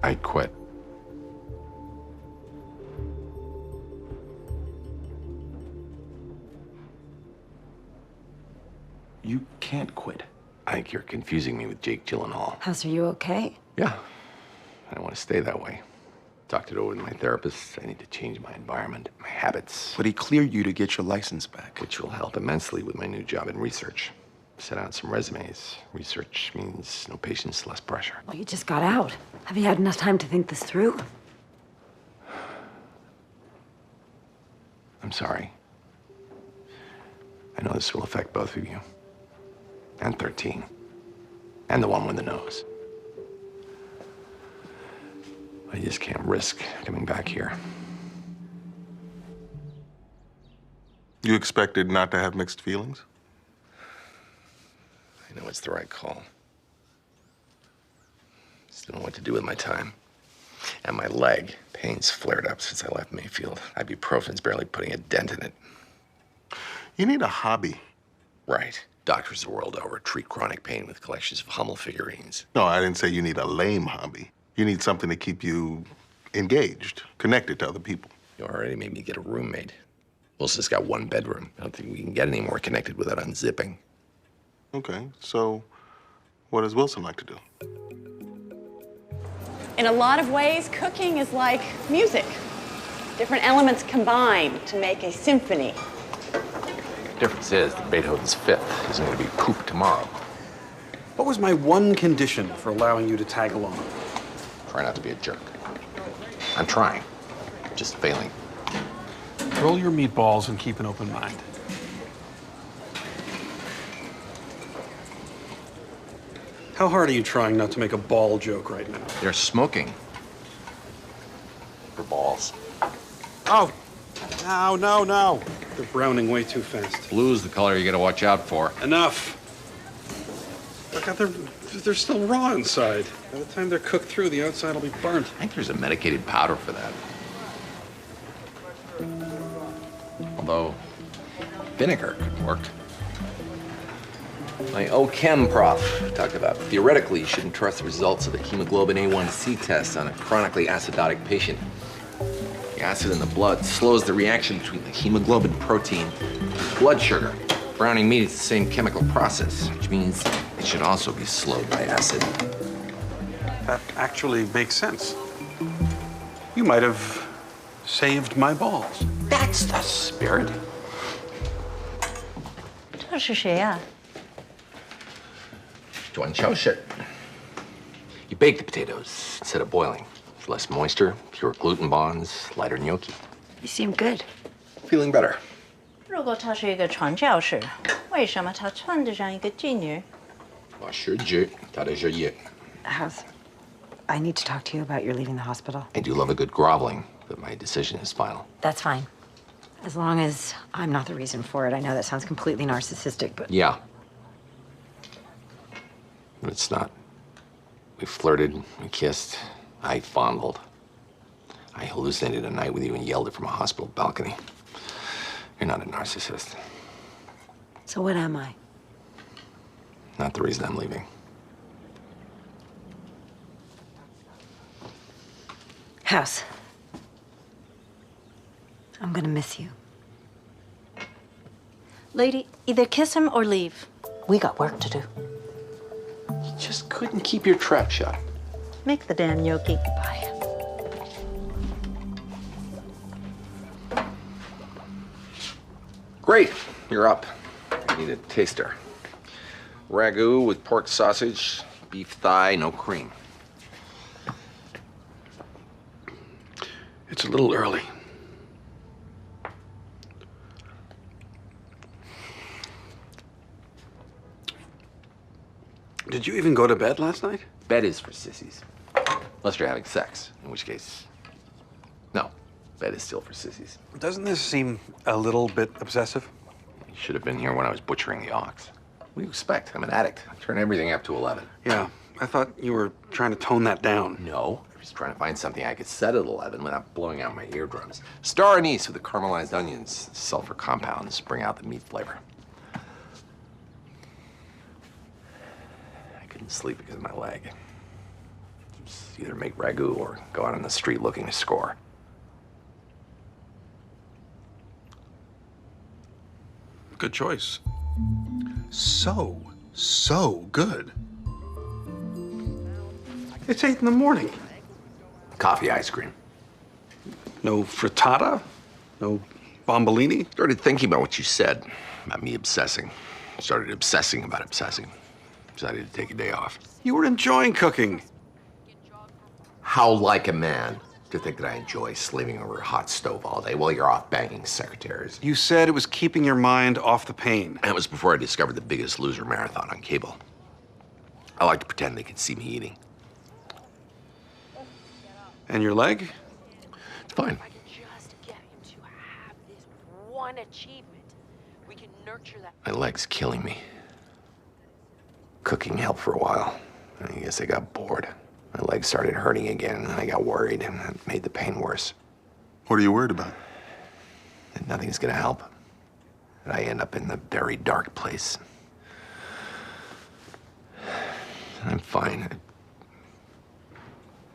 I'd quit. You can't quit. I think you're confusing me with Jake Gyllenhaal. House, are you okay? Yeah, I want to stay that way. Talked it over with my therapist. I need to change my environment, my habits. But he cleared you to get your license back. Which will help immensely with my new job in research. Set out some resumes. Research means no patience, less pressure. Well, you just got out. Have you had enough time to think this through? I'm sorry. I know this will affect both of you. And 13. And the one with the nose. I just can't risk coming back here. You expected not to have mixed feelings? I know it's the right call. Just don't know what to do with my time. And my leg. Pain's flared up since I left Mayfield. Ibuprofen's barely putting a dent in it. You need a hobby. Right. Doctors the world over treat chronic pain with collections of Hummel figurines. No, I didn't say you need a lame hobby. You need something to keep you engaged, connected to other people. You already made me get a roommate. Wilson's got one bedroom. I don't think we can get any more connected without unzipping. Okay, so what does Wilson like to do? In a lot of ways, cooking is like music. Different elements combine to make a symphony. The difference is that Beethoven's Fifth isn't going to be poop tomorrow. What was my one condition for allowing you to tag along? Try not to be a jerk. I'm trying, just failing. Roll your meatballs and keep an open mind. How hard are you trying not to make a ball joke right now? They're smoking. For balls. Oh, no. They're browning way too fast. Blue's the color you gotta watch out for. Enough. Look, they're still raw inside. By the time they're cooked through, the outside will be burnt. I think there's a medicated powder for that. Although, vinegar could work. My OChem prof talked about theoretically you shouldn't trust the results of the hemoglobin A1C test on a chronically acidotic patient. The acid in the blood slows the reaction between the hemoglobin protein and blood sugar. Browning meat is the same chemical process, which means it should also be slowed by acid. That actually makes sense. You might have saved my balls. That's the spirit. 这是谁呀？ Duan Chao shit. You bake the potatoes instead of boiling. It's less moisture, fewer gluten bonds, lighter gnocchi. You seem good. Feeling better. 如果她是一个传教士，为什么她穿得像一个妓女？ House, I need to talk to you about your leaving the hospital. I do love a good groveling, but my decision is final. That's fine. As long as I'm not the reason for it. I know that sounds completely narcissistic, but... Yeah. But it's not. We flirted, we kissed, I fondled. I hallucinated a night with you and yelled it from a hospital balcony. You're not a narcissist. So what am I? Not the reason I'm leaving. House. I'm gonna miss you. Lady, either kiss him or leave. We got work to do. You just couldn't keep your trap shut. Make the damn gnocchi. Bye. Great, you're up. I need a taster. Ragu with pork sausage, beef thigh, no cream. It's a little early. Did you even go to bed last night? Bed is for sissies. Unless you're having sex, in which case, no, bed is still for sissies. Doesn't this seem a little bit obsessive? You should have been here when I was butchering the ox. What do you expect? I'm an addict. I turn everything up to 11. Yeah, I thought you were trying to tone that down. No, I was trying to find something I could set at 11 without blowing out my eardrums. Star anise with the caramelized onions. Sulfur compounds bring out the meat flavor. I couldn't sleep because of my leg. Either make ragu or go out on the street looking to score. Good choice. So good. It's 8 in the morning. Coffee, ice cream. No frittata? No bombolini? Started thinking about what you said about me obsessing. Started obsessing about obsessing. Decided to take a day off. You were enjoying cooking. How like a man to think that I enjoy slaving over a hot stove all day while you're off banging secretaries. You said it was keeping your mind off the pain. That was before I discovered the Biggest Loser marathon on cable. I like to pretend they could see me eating. And your leg? It's fine. If I can just get him to have this one achievement, we can nurture that. My leg's killing me. Cooking helped for a while. I guess I got bored. My leg started hurting again, and I got worried, and it made the pain worse. What are you worried about? That nothing's gonna help. That I end up in the very dark place. I'm fine.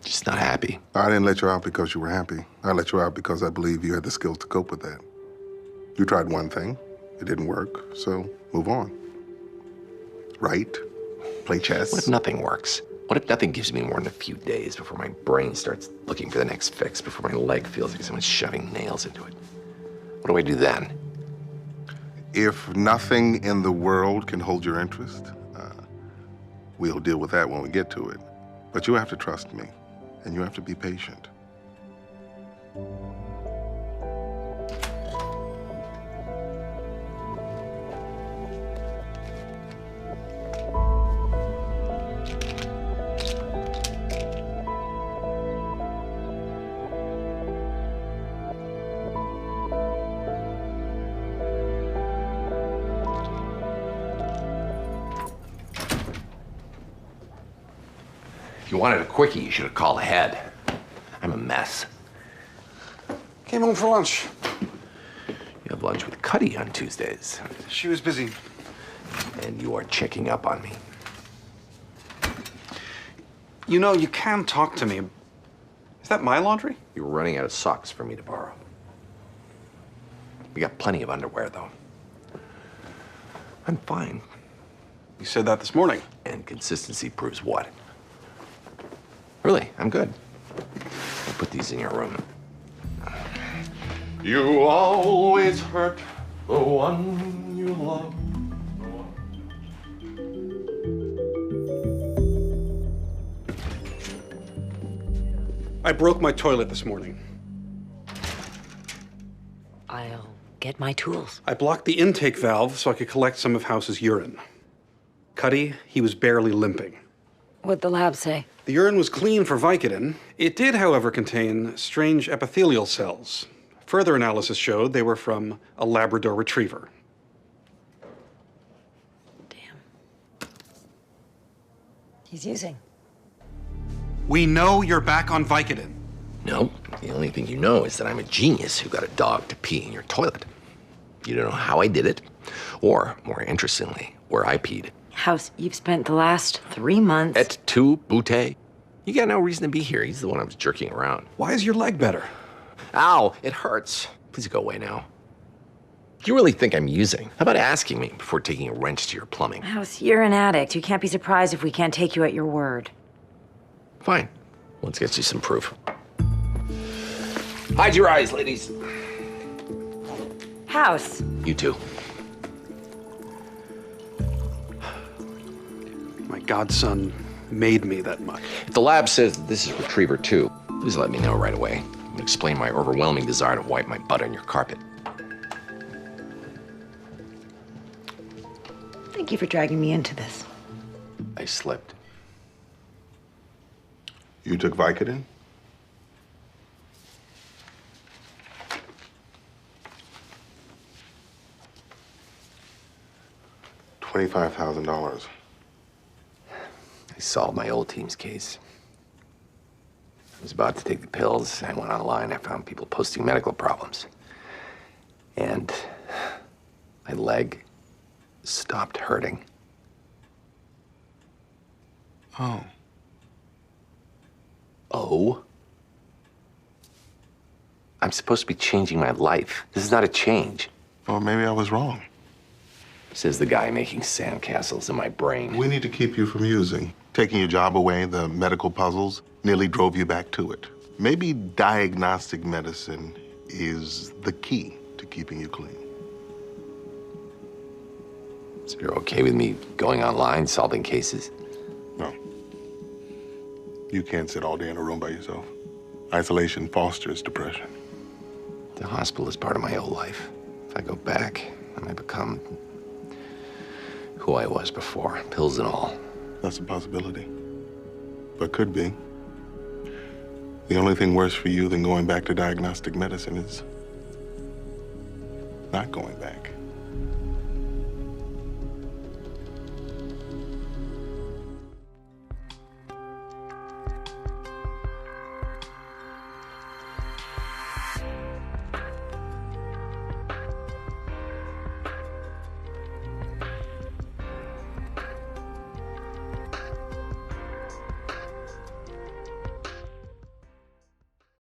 Just not happy. I didn't let you out because you were happy. I let you out because I believe you had the skills to cope with that. You tried one thing, it didn't work, so move on. Write, play chess. What if nothing works? What if nothing gives me more than a few days before my brain starts looking for the next fix, before my leg feels like someone's shoving nails into it? What do I do then? If nothing in the world can hold your interest, we'll deal with that when we get to it. But you have to trust me, and you have to be patient. If you wanted a quickie, you should have called ahead. I'm a mess. Came home for lunch. You have lunch with Cuddy on Tuesdays. She was busy. And you are checking up on me. You know, you can talk to me. Is that my laundry? You were running out of socks for me to borrow. We got plenty of underwear, though. I'm fine. You said that this morning. And consistency proves what? Really, I'm good. I'll put these in your room. You always hurt the one you love. I broke my toilet this morning. I'll get my tools. I blocked the intake valve so I could collect some of House's urine. Cuddy, he was barely limping. What'd the lab say? The urine was clean for Vicodin. It did, however, contain strange epithelial cells. Further analysis showed they were from a Labrador retriever. Damn. He's using. We know you're back on Vicodin. No, the only thing you know is that I'm a genius who got a dog to pee in your toilet. You don't know how I did it, or, more interestingly, where I peed. House, you've spent the last 3 months... Et tu, Butte? You got no reason to be here. He's the one I was jerking around. Why is your leg better? Ow, it hurts. Please go away now. Do you really think I'm using? How about asking me before taking a wrench to your plumbing? House, you're an addict. You can't be surprised if we can't take you at your word. Fine. Let's get you some proof. Hide your eyes, ladies. House. You too. My godson made me that much. If the lab says that this is Retriever 2, please let me know right away. And explain my overwhelming desire to wipe my butt on your carpet. Thank you for dragging me into this. I slipped. You took Vicodin? $25,000. I solved my old team's case. I was about to take the pills. I went online. I found people posting medical problems. And my leg stopped hurting. Oh. Oh? I'm supposed to be changing my life. This is not a change. Well, maybe I was wrong. Says the guy making sandcastles in my brain. We need to keep you from using. Taking your job away, the medical puzzles, nearly drove you back to it. Maybe diagnostic medicine is the key to keeping you clean. So you're okay with me going online, solving cases? No. You can't sit all day in a room by yourself. Isolation fosters depression. The hospital is part of my old life. If I go back, I may become who I was before, pills and all. That's a possibility. But could be. The only thing worse for you than going back to diagnostic medicine is not going back.